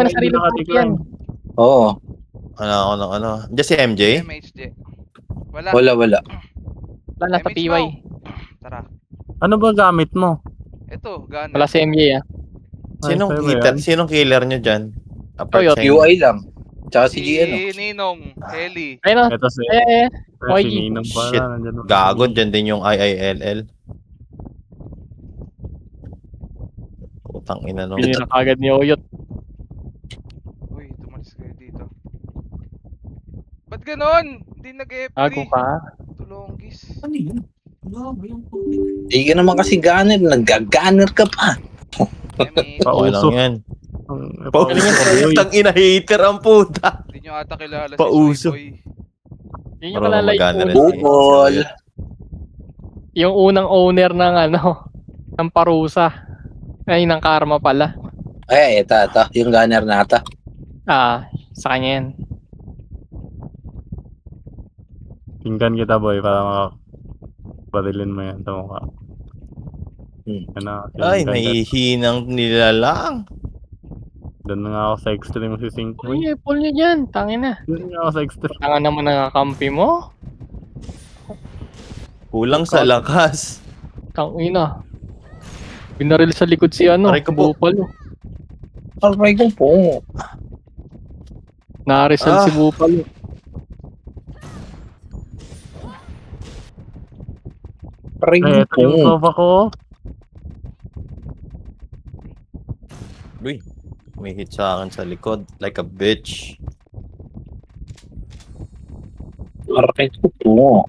na sarili ng party yan. Oo. Ano. Diyan si MJ? MHJ. Wala. Wala. Wala na sa MH PY. Mau. Tara. Ano ba gamit mo? Ito, gunner. Wala si MJ ah. Sinong killer nyo dyan? Toyot. UI lang. Tsaka si Si G, Ninong, Heli. Ayun o. Ito si Oy, Ninong shit. pala. Nandyan Gago, dyan din yung IILL. Putang ina no. Binira kagad ni Oyot. Uy, tumalis kayo dito. Ba't ganon? Hindi nag-FP. Gago ka. Tulonggis. Ano yun? Hindi ka naman kasi gunner. Nag-gunner ka pa. MH. Okay lang yan. Pauso. Putang ina, hater ang puta. Hindi nyo ata kilala Pauso. si Soy Boy. Yun yung Marunong kalala mag-gunner yung, rin. Bukol. yung unang owner ng ng parusa. Ay, ng karma pala. Ay, ito. Yung gunner nata. Sa kanya yan. Tingkan kita boy para makabarilin mo yan sa mukha. Ano, Ay, naihinang nilalang. Doon na nga ako sa extreme si Sink boy. Uy, pull nyo dyan. Tangin na. Doon nga ako sa extreme. Tanga naman nakakampi mo. Kulang sa lakas. Tangin na. Binaril sa likod si Aray ko po. Bupalo. Aray ko po. Narisal si Bupalo. Aray Eh, ito ko yung po. sofa ko. Uy, may hit sa akin sa likod. Like a bitch. Aray ko po.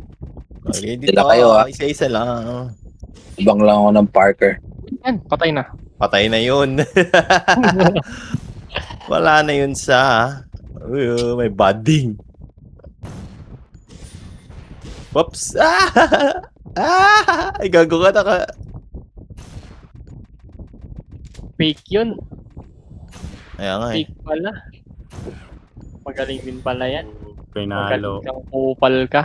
Okay, dito Sila kayo, isa-isa lang. Ibang lang ako ng Parker. Yan, patay na. Patay na yun. Wala na yun sa... Uy, may budding. Whoops! Ay, gago ka na ka. Fake yun. Ayan nga eh. Fake pala. Magaling din pala yan. Pinalo. Magaling kang kupal ka.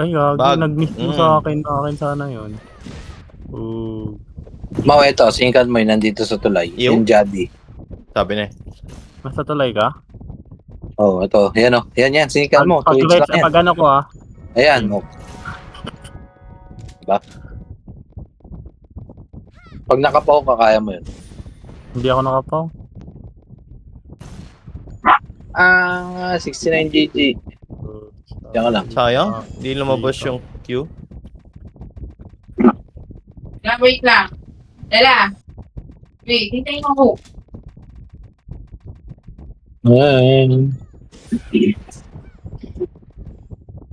Ay, gago. Bag. Nag-miss mo sa akin. Akin sana yun. Mau, ito. Singkat mo yun. Nandito sa tulay. Ew. Yung Jaddy. Sabi na eh. Nasa tulay ka? Oh, ito. Yan o. Yan. Singkat mo. 2 hits lang yan. Pag ano ko Ayan. Oh. Diba? Pag nakapaw ka, kaya mo yun. Hindi ako nakapaw. 69 GG. Diyan ka lang. Sayang, di lumabas yung Q. Wait lang. Dala. Wait, hintayin mo ako.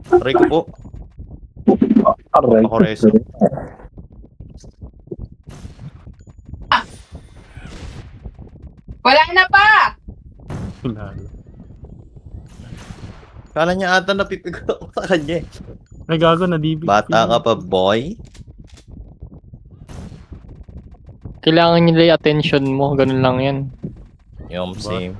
Aray ko po. Aray. Ako reso. Wala na pa! Pinalo. Kala niya ata napipig ako sa kanya eh. Ay, gago na DB. Bata ka pa, boy. Kailangan nila yung attention mo. Ganun lang yan. Yung same.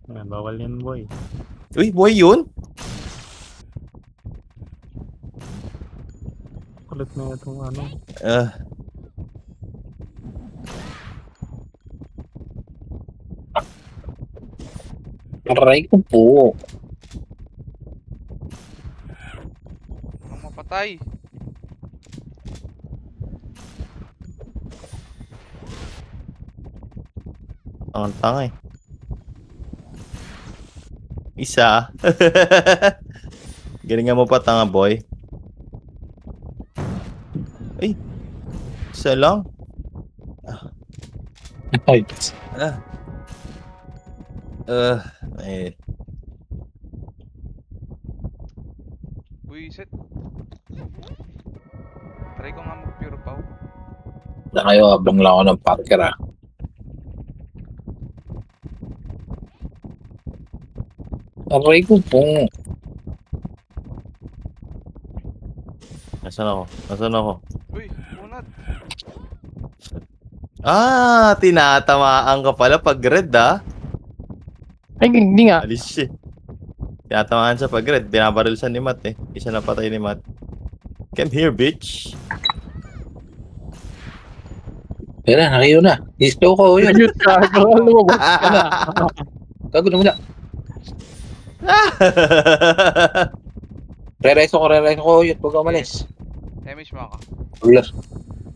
Ayan, bawal yan boy. Uy, boy yun? Kulit na itong ano. Aray ko po. Ang mapatay. Ang tanga eh. Isa. Galingan mo pa tanga, boy. Ay. Isa lang. Ay. Eh. Buisit. Try ko nga mag-pure pow. Na kayo, abang lang ako ng Parker ah. Aray ko po. Nasaan ako? Uy, munad. Tinatamaan ka pala pag red Ay, hindi nga. Alis siya. Tinatamaan sa pag red. Binabaril siya ni Matt eh. Isa na patay ni Matt. Can't hear, bitch. Yan na, nakayo na. I-slow ko yun. Ayun ka, lumabas ka na. Gago na muna. Re-reso ko yun. Huwag ka umalis. Damage mo ako.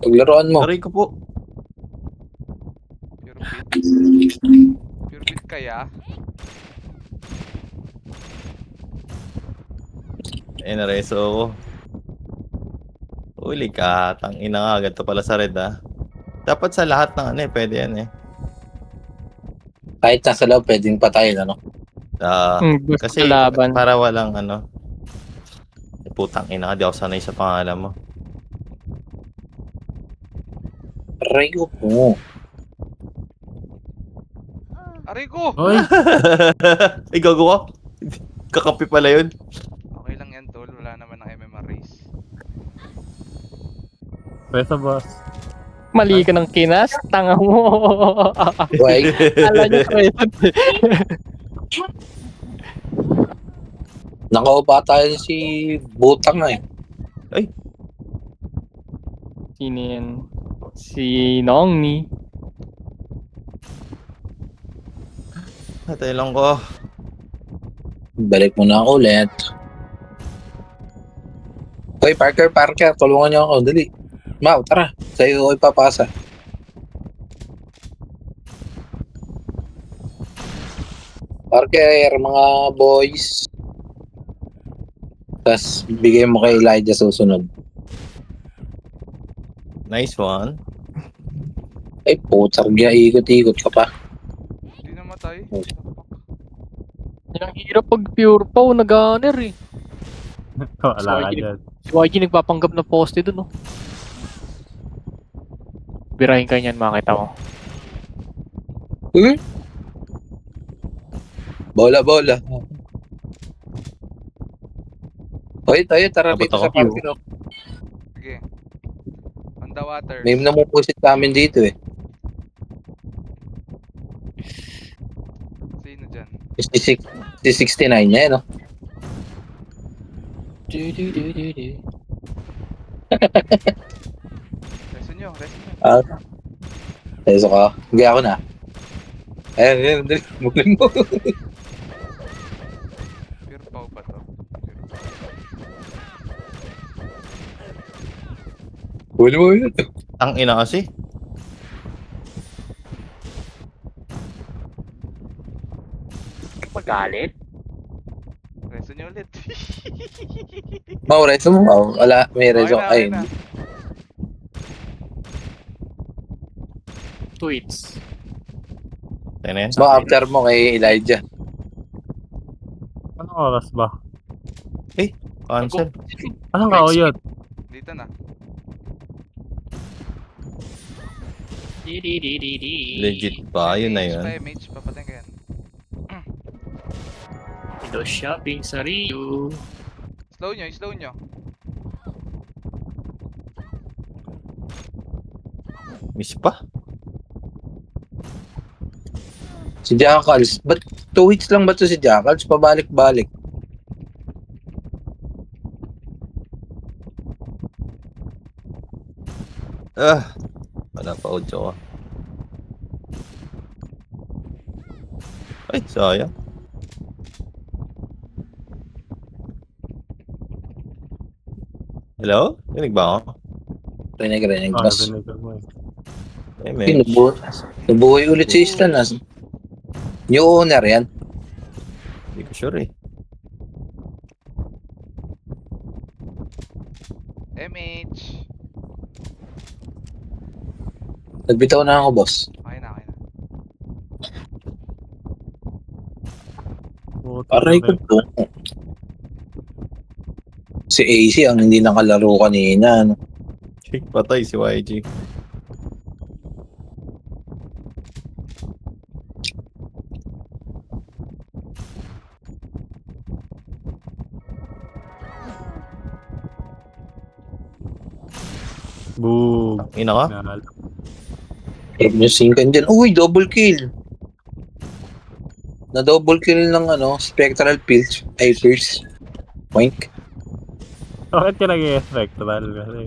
Paglaruan mo. Aray ko po. Pure beat. Pure beat kaya? Nareso ako. Uli ka, tangina nga, ganito pala sa red Dapat sa lahat ng pwede yan Kahit nasa loob, pwedeng patayin, ano? Basta Kasi laban. para walang putang ina ka, di ako sanay sa pangalan mo. Aray ko po. Aray ko! Hoy! Ay, gago ka. Kakapi pala yun. Okay lang yan, tol. Wala naman ng MMR race. Pwesa, boss. Mali ka ng kinas, tanga mo. Why? Kala niya present. Nakaupa tayo si Butang na eh. Sino yan? Si Nongni. Hatay lang ko. Balik muna ako ulit. Hoy, Parker, tulungan niyo ako. Dali. Mau, tara. Sa'yo ko ipapasa. Parker, mga boys. Tapos, bigay mo kay Elijah susunod. Nice one. Ay, putar, ikot-ikot ka pa. Hindi namatay. Yan ang hirap pag pure pa, nag-gunner eh. Wala ka Sorry. dyan. Si YG nagpapanggap na poste dun, no? Birahin ka niyan, makita mo. Bola. Hoy, tayo, tara Abot dito ako, sa Parker. oh. Sige. On the water. May namumusit namin dito eh. Sino dyan? Si 69 na eh, no? Reso nyo. Teso ka. Hindi ako na. Ayun, dali. Mugling mo. Pure pau ba to? Huli mo yun. Ang ina kasi. Magalit? Reso nyo ulit. Mau, reso mo. Mau, wala. May reso. Okay na. Ay, Tweets. Tayo na yan. Mau, after mo kay Elijah. Anong oras ba? Cancel. Anong kauyot? Dito na. Legit ba? Yun na yun. MH, papatay ka yan. Ito shopping sa Rio. Slow nyo. Miss pa? Si Jackals. Ba't 2 weeks lang ba to si Jackals? Pabalik-balik. Wala pa audio ko. Ay, sayang. Hello? Rinig ba ako? Rinig. Oh, Bas. narinig ko eh. Hey, man. Nabuhay ulit si Stan. New owner yan. Hindi ko sure eh. MH. Nagbitaw na ako, boss. Okay na. Puto Aray na ko rin. to. Si AC ang hindi nakalaro kanina. No? Patay si YG. Boog. Ina ka? Nal. Trip nyo singkan dyan. Uy, double kill. Na double kill ng spectral pills. Ay, first. Poink. Bakit ka nag-spectral? Kasi,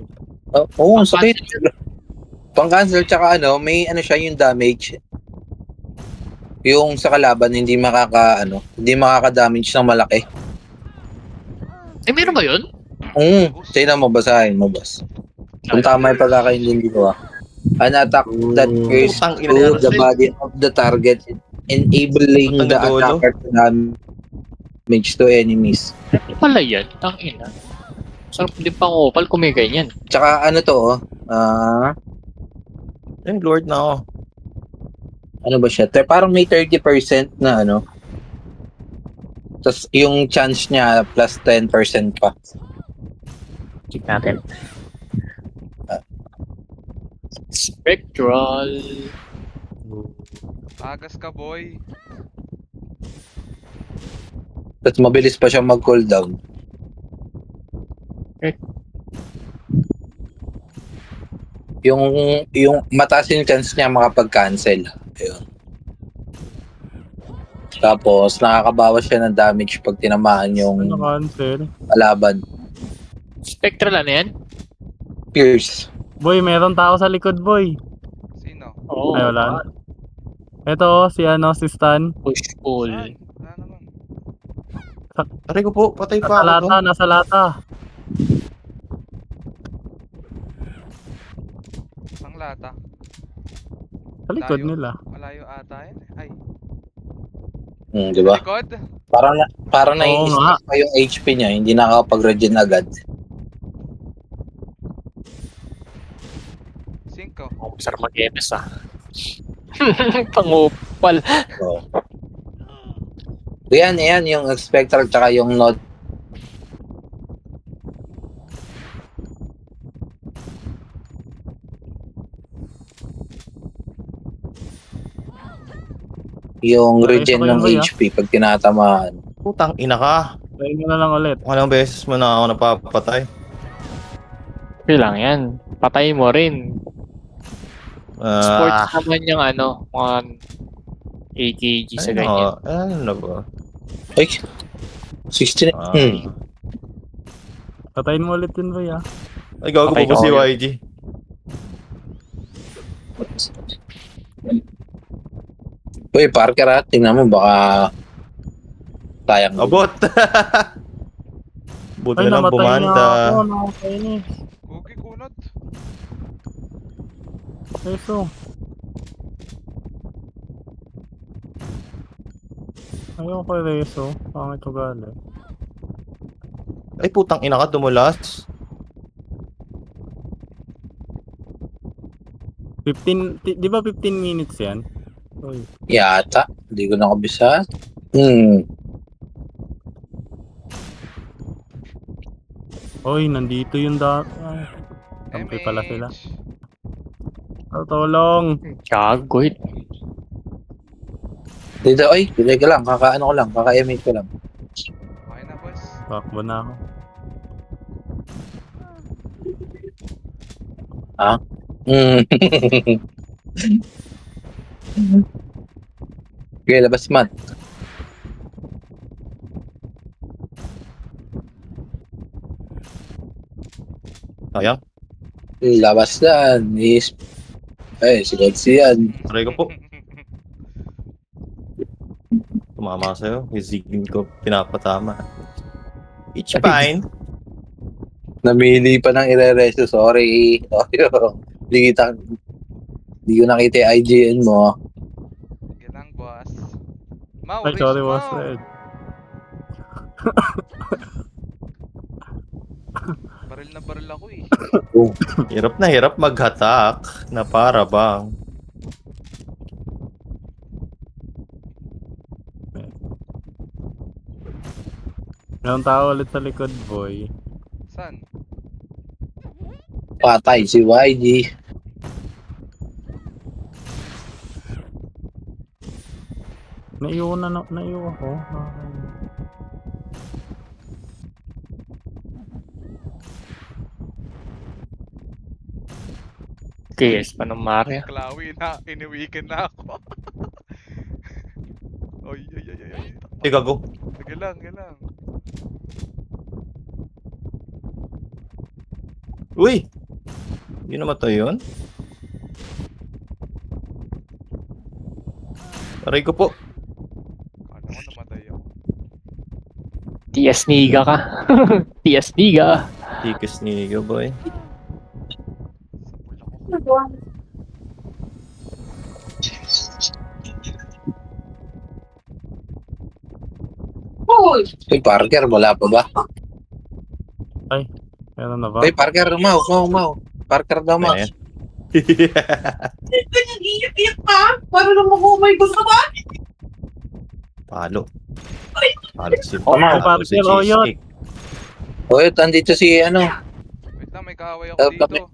Oo, ang sakit. Pang-cancel, tsaka may siya yung damage. Yung sa kalaban, hindi makaka-damage ng malaki. Eh, meron ba yun? Tignan mo, basahin mo, boss. Kung tama yung pagkakaintindi ko, an attack that pierces Putang ina through yan, the Sil. body of the target, enabling Putang the ina, Dolo. attacker to damage to enemies. Ano pala yan? Tangina. Sarap din pang opal kung may ganyan. Tsaka Eh, Lord na ako. ano ba siya? Parang may 30% na Tapos yung chance niya plus 10% pa. Check natin. Spectral. Agas ka, boy. Tapos mabilis pa siya mag-cooldown. Eh. Yung mataas yung chance niya makapag-cancel. Ayun. Tapos nakakabawas siya ng damage pag tinamaan yung ano cancel? kalaban. Spectral ano yan? Pierce. Boy, meron tao sa likod, boy. Sino? Oo. Ay, wala na. Ito, si Stan. Push pull. Ay, wala naman. Aray ko po, patay Nasa pa ako lata, doon. nasa lata. Isang lata. Sa likod Layo. nila. Malayo ata yan. Ay, Di ba? likod? Parang Oo nai-stress pa yung HP niya, hindi nakakapag-regen agad. 5. Oh, sarap mag-MS ah. Pang-opal. So, yan yung Spectral tsaka yung Nod. Yung Okay, regen so ng yun ba, HP pag tinatamaan. Putang ina ka. Try mo na lang ulit. Walang beses mo na ako napapatay. Okay lang yan. Patay mo rin. Sports Ah, naman yung mga AKG sa ganyan. ano ba? Ay, 16. Ah. Patayin mo ulit yun, boy, ah. Ay, gago Okay, po si okay. YG. Uy, Parker tingnan mo baka sayang. Abot! Buti Ay, na lang namatay bumanda. na ako. Namatay na eh. Kugi, kunot. Eso. Ayaw ko reso. Pangit ko galing. Ay, putang ina ka, dumulas. 15, di ba 15 minutes yan? Uy. Yata, hindi ko nakabisa. Uy, nandito yung Ay, tampay pala sila. MH. Tulong! Gago. Dito, ay, teka lang, kaka-MH ko lang. Okay na, boss. Takbo na ako. Okay, labas mat. Sayang. Labas na. Ay, si Godsi yan. Aray ko po. Tumama sa'yo. Yung ko pinapatama. It's fine. Namili pa ng ire-reso. Sorry. Hindi ko nakita yung IGN mo. Sige lang, boss. Mau, Ay, Rich, sorry, boss Mau. Red. Baril ako eh. Hirap na hirap mag-hatak na para bang. Meron tao ulit sa likod, boy. Saan? Patay si YG. Naiwan ako. KS pa ng Mario. Klawi na, iniwikin na ako. Oy. Ay, gago. Sige lang. Uy! Hindi namatay yun? Aray ko po. Kala ko namatay ako. Tias niga ka. Tias niga. Tikas ni boy. Sa pula ko. Uy! Uy, Parker, wala pa ba? Meron na ba? Uy, Parker, mau. Parker daw, mau. Ayan. Nag-iyak-iyak ka? Para naman ko may gusto ka? Palo. Palo si Tama. Palo si Parker, oyot. Cheesecake. Uy, andito si, ano, Wait lang, may kaaway ako Help dito.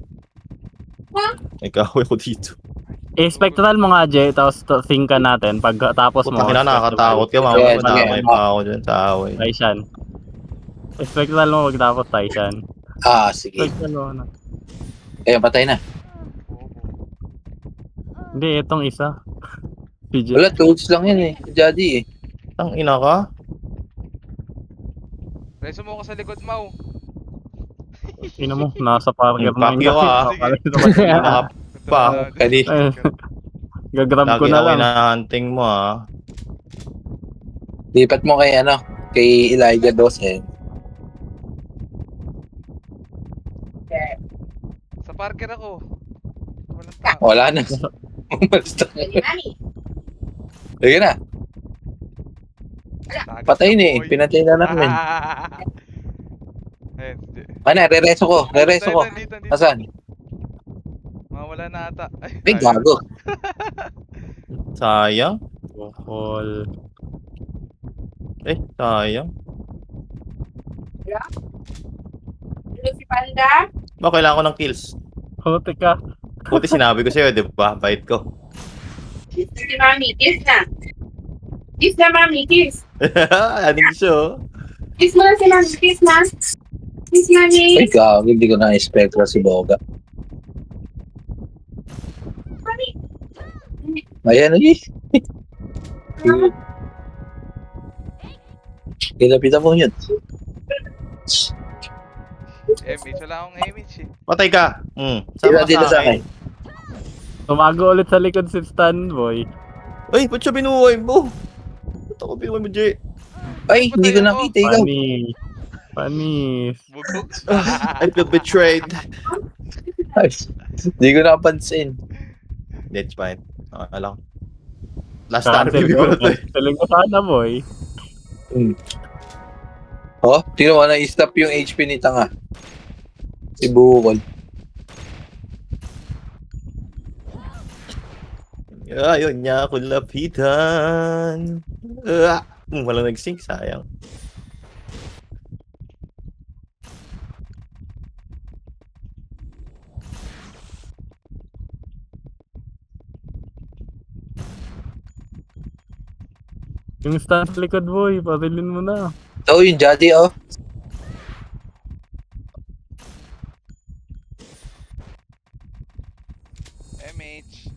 Ikaw ako dito. I-spectral mo nga, Jay, tapos think ka natin. Pagkatapos mo, Puta na, nakakatakot ka. Mamaya Yes, madamay yes. pa ako dyan sa away. Taishan. I-spectral mo pagkatapos Taishan. sige. Spectral mo na. Ayun, patay na. Bobo. Hindi, itong isa. PJ. Wala, tools lang yun eh. Jadi eh. Ang ina ka? Reso mo ko sa likod, Mau. Ina mo, nasa Parker na Pakyo ka, ah. Ina ka pa. Kani. Gagrab ko Lagi na ako lang. hinahunting mo ah. Lipat mo kay, ano, kay Elijah Dawson. Sa Parker ako. Walang tao. Wala na. Umalis na. Pwede na ni. Sige na. Tagas Patay ka, na eh. boy. Pinatay na namin. Ayun. Ano, re-reso ko. Re-reso ko. Nandito. Asan? Mawala na ata. Ay, gago. Sayang. Bukol. Sayang. Ano si Panda? Ba, kailangan ko ng kills. Puti ka. Buti sinabi ko sa'yo, di ba? Bait ko. Kiss na si Mami. Kiss na. Kiss na, Mami. Kiss. Aning show. Kiss mo na si Mami. Kiss na. Kiss, Mami. Ay, gago. Hindi ko na-expect si Boga. Mami. Ayan eh. Kilapitan mo yun. Image. Wala akong image eh. Patay ka. Sila dito sa akin. Tumago ulit sa likod si Stanboy. Ay, ba't siya binuhay mo? Ba't ako binuhay mo, Jay? Ay, hindi ko nakita. Ikaw. Panis. Panis. Bugok. I feel betrayed. Ay, hindi ko napansin. That's fine. Alam. Last time, Cancel baby ko. ko na to eh. Cancelin ko sana, boy. Oh, tingnan mo na i-stop yung HP ni Tanga. Si Bukol. Ayaw niya ako lapitan. Walang nag-sync, sayang. Yung stand sa likod, boy. Parilin mo na. Ito yung Jadi, oh. MH.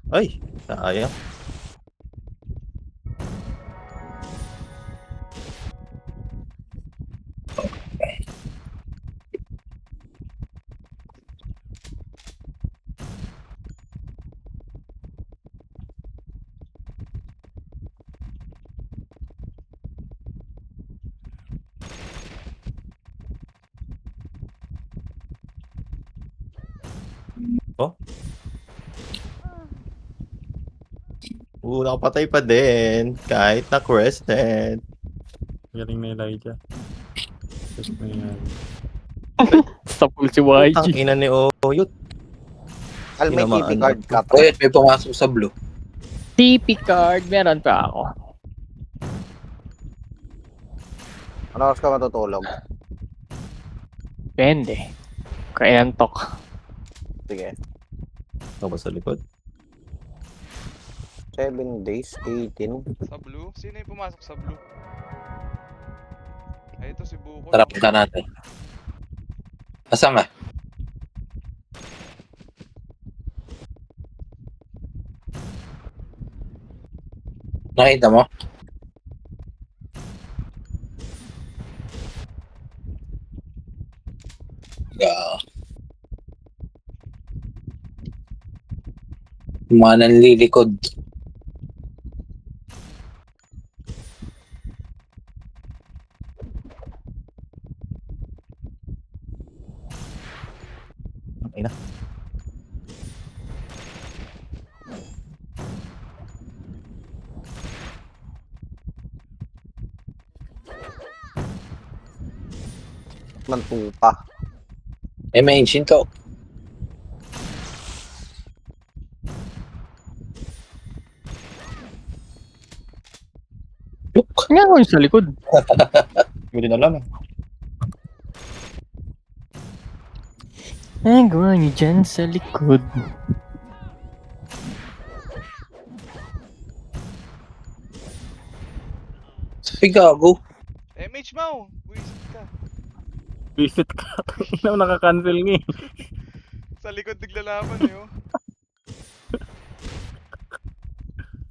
Ay, sayang. Nakapatay pa din. Kahit na crescent. Galing na Elijah. Just na yan. Sa pool si Ang YG. ina ni Oyot. Al, may Tinamaan TV na. card ka pa. Uy, may pumasok sa blue. TP card. Meron pa ako. Ano oras ka matutulog? Depende. Kaya antok. Sige. Ako ba sa likod? 7 days, 18. Sa blue? Sino yung pumasok sa blue? Ay, ito si Buko. Tara, punta natin. Asan nga? Nakita mo? Yung mga nanlilikod. Ay na. Mantupa. May Shinto. Look. Nga ako yung sa likod. Hindi ko din alam eh. Ang gawa niyo dyan sa likod. Ay, gago. MH Mau! Buisit ka. Visit ka. Ina, nakakancel nga eh. Sa likod naglalaban eh oh.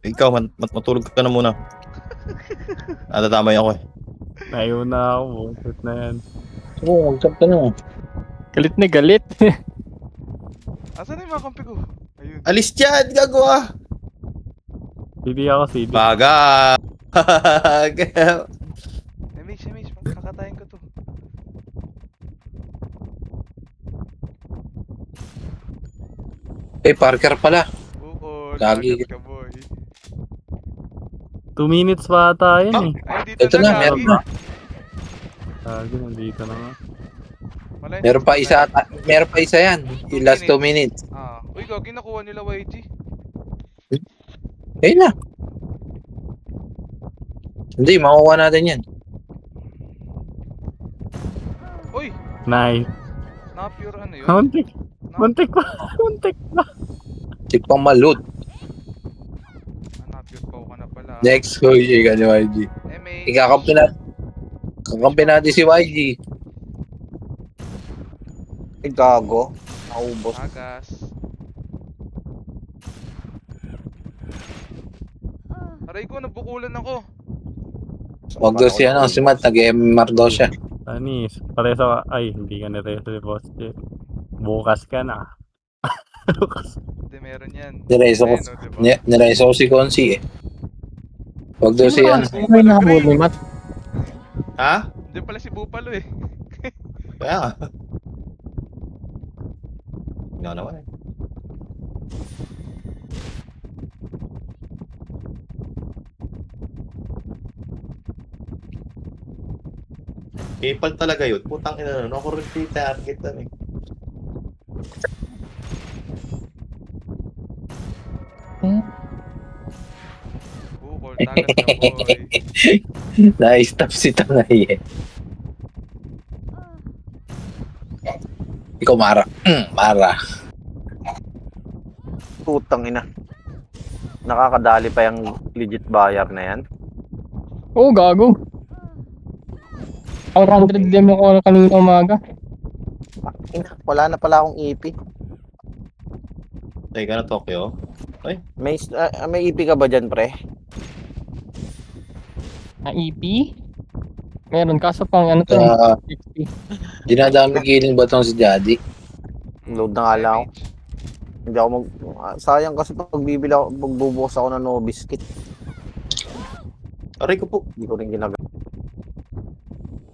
Ikaw, matulog ka na muna. Natatamay ako eh. Ayaw na ako. Bullshit na yan. Oo, magkap ka na. Galit na galit. Asan na yung mga kampi ko? Ayun. Alis dyan! Gagawa! CD ako, CD. Baga! MH, kakatayin ko to. Parker pala. Bukol, Lagi. lagat ka boy. 2 minutes pa ata yun eh. Ay, dito Ito na, na, meron lagi. na. Lagi, nandito na nga. Wala yun. Meron pa isa yan. Yung last 2 minutes. Uy, gagi, nakuha nila YG. Ayun na. Hindi, makukuha natin yan. Uy, Nice. na-pure ano yun? Muntik. Muntik pa. Muntik pa. Tikpang malud. Na-pure pa ka na pala. Next, Kuya ka ni YG. MH. Kakampi natin si YG. Ay, gago. Naubos. Agas. Aray ko, nabukulan ako. Huwag daw si Matt, nag-MMR daw siya. Anis. Pare sa... Ay, hindi ka na-reso si Boss Jet. Bukas ka na. Bukas. Hindi, meron yan. Nireso ko. Ayun, oh, diba? Nireso ko si Consi eh. Huwag daw si Sino ba yung nakabuo ni Matt? Ha? Diyan pala si Bupalo eh. Kaya nga. Nga naman eh. Ipal talaga yun. Putang ina nun. Ako rin si target na eh. Bukol, tagas ka boy. Na-stop si Tanay eh. Ikaw, Mara. Mara. Putang ina. Nakakadali pa yung legit buyer na yan. Oo, gago. 400 DM ako kanina umaga. Ina, wala na pala akong EP. Teka na, Tokyo. May EP ka ba dyan, pre? Na EP? Meron, kaso pang ano to, Ah. 60. Dinadami giling ba tong si Daddy? Load na nga lang ako. MH. Hindi ako sayang kasi pag magbubukas ako ng no biscuit. Aray ko po. Hindi ko rin ginagawa.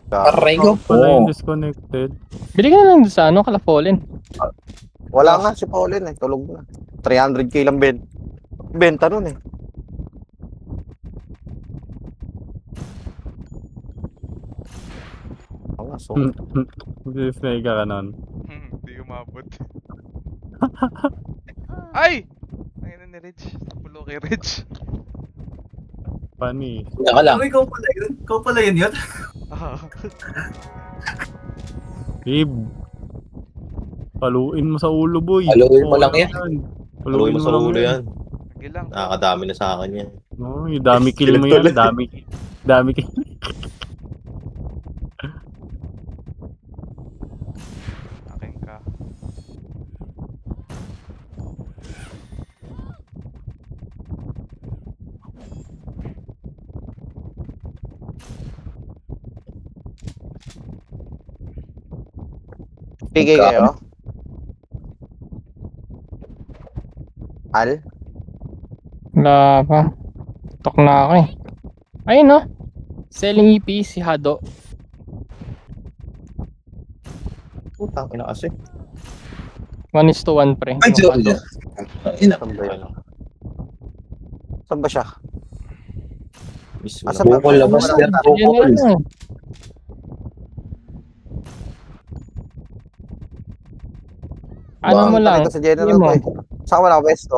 Aray ko po. Wala yung disconnected. Bili ka na lang sa ano, Kalafolin. Wala nga si Paulin eh. Tulog na. 300k lang benta nun eh. Oo nga, so. Disney ka nun. Hindi umabot. Ay! Ayun ni Rich. Pulo kay Rich. Funny. Naka lang. Ikaw pala yun? Ikaw pala yun yun? Gabe. Paluin mo sa ulo, boy. Paluin mo lang yan. Paluin mo sa ulo yan. Sige lang. Nakakadami na sa akin yan. No, yung dami kill mo yan. Dami kill. Akin ka. Pigay kayo. Al? Wala pa. Tok na ako eh. Ayun no. Selling EP si Hado. Putang ina kasi. 1:1 pre. Ay, Yung sorry. Hado. Ina. Saan ba yan? Saan ba siya? Miss Asa wala. ba? Bukol labas Wala- yan. Yan na Bukol. lang. Ano mo lang. Dito sa general Hindi mo. ko eh. Saan wala pwesto?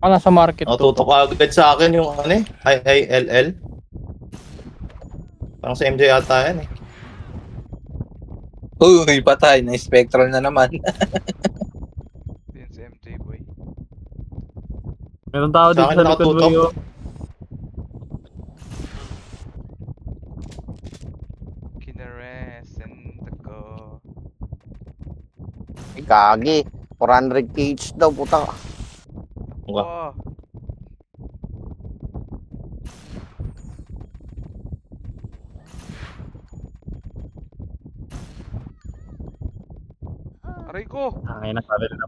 Ako nasa market to. Natutok agad sa akin yung ano eh. IILL. Parang sa MJ ata yan eh. Uy, patay. Na-spectral na naman. Yun si MJ boy. Meron tao Sa dito akin sa likod mo nakatutok. yun. Kinaresent ko. Ay, kagi. 400 each daw, puta. Wow. Oh, aray ko. Ay,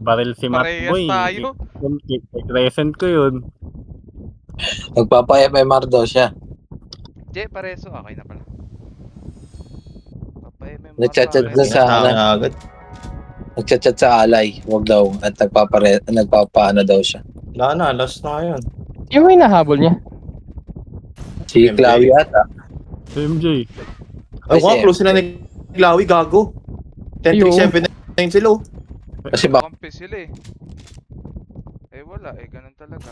baril si Matt Parehas Boy. tayo. Present ko yun. Magpapa-MMR daw siya. Je, pareso. Okay na pala. Papay-MMR Nagchat-chat pa, na pareso. sa- Sa akin agad. Nagchat-chat sa alay. Huwag daw. At nagpapaano daw siya. Wala na, last na ngayon. Yung may nahabol niya. Si MJ. Clawy ata. MJ. Ay, Ay, wow, si close sila ni Glawi, gago. 10-3-7-9 sila. oh. Kasi baka Kampi sila eh. Eh wala eh, ganun talaga.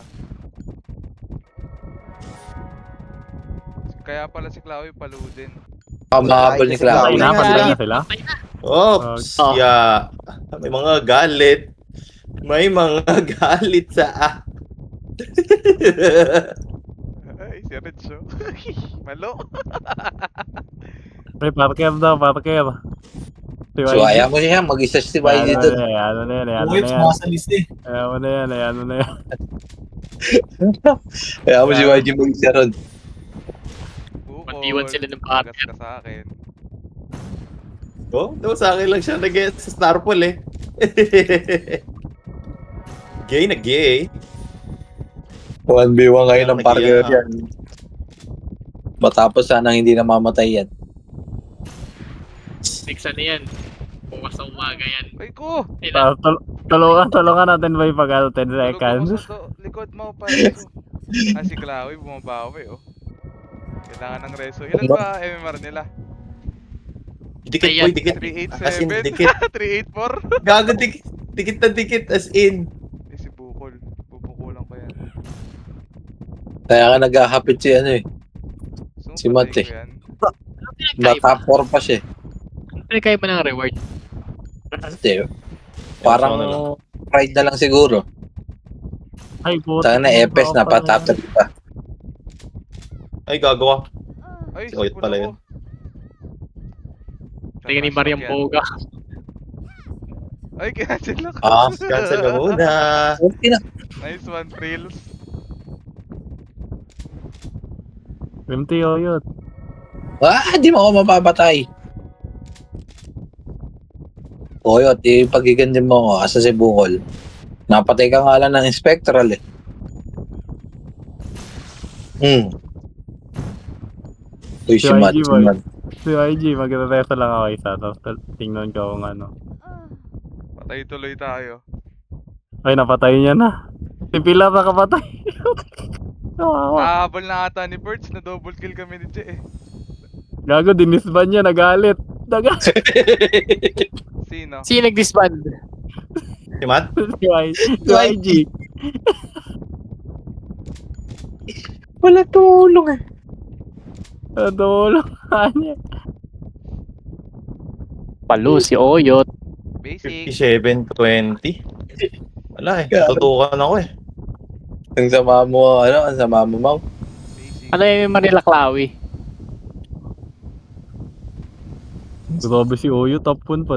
Kaya pala si Chloe paludin. mahabol ni Ay, Patay Clawy. na, Ay, patay ay. na sila. Oops, Oh. yeah. May mga galit. May mga galit sa Ay, si Renzo. Malo. May parker daw, parker. Si So, ayaw mo siya. Mag-isa si YG Ano doon. na yan, ano na yan, ano Uy, na yan. sumasalis eh. Ayaw mo na yan, ano na yan. Ayaw mo si YG mag-isa ron. Matiwan sila ng partner. Gas ka sa akin. Oh, daw sa akin lang siya nag-get sa Starpool eh. Gay na gay. 1v1 ngayon ng Kaya partner nagiya. yan. Matapos sana hindi na mamatay yan. Next ano yan? Bukas na umaga yan. Ay ko! Tulungan natin ba yung pag 10 Tulog ako seconds? sa likod mo, pareso. Ah, si Chloe bumabawi oh. Kailangan ng reso. Ilan ba MMR nila? Dikit Ayan. boy, dikit. As in, 387? dikit. 384? Gago, dikit. Dikit na dikit, as in. Eh si Bukol. Bubukulan ko yan. Kaya ka naghahapit si ano eh. So, Si Matt patay eh. ko yan. Na-top 4 pa siya. Pinagkaya mo ng reward. Hindi. Parang Ano lang. pride na lang siguro. Ay, puta. Sana Epes na patapos pa. Ay, gagawa. Ay, Si Oyot sipon pala ako. yun. Tingnan ni Mariam Yan. Boga. Ay, cancel ako. Ah, Cancel na muna. Okay na. Nice one, Trills. MT Oyot. Di mo ako mapapatay. Oyot, ipagigandin mo ako asa si Bukol. Napatay ka nga lang ng Spectral eh. Uy, si Si Matt, YG si boy. Matt. Si YG, magre-resto lang ako isa. Tapos tingnan ko kung ano. Patay tuloy tayo. Ay, napatay niya na. Si Pilar nakapatay. Kawawa. Nahabol na ata ni Birds na double kill kami ni Che eh. Gago, dinisban niya, nagalit. Nagalit. Sino? Sino nag-disband? Si Matt? Si YG. Wala tulong eh. Tulong niya. Palo, si Oyot. Basic. 57-20. Wala eh, tutukan ako eh. Ang sama mo, ang sama mo, Mau. Basic. Ano yung Manila Clawi? Grabe si Oyo, top 1 pa.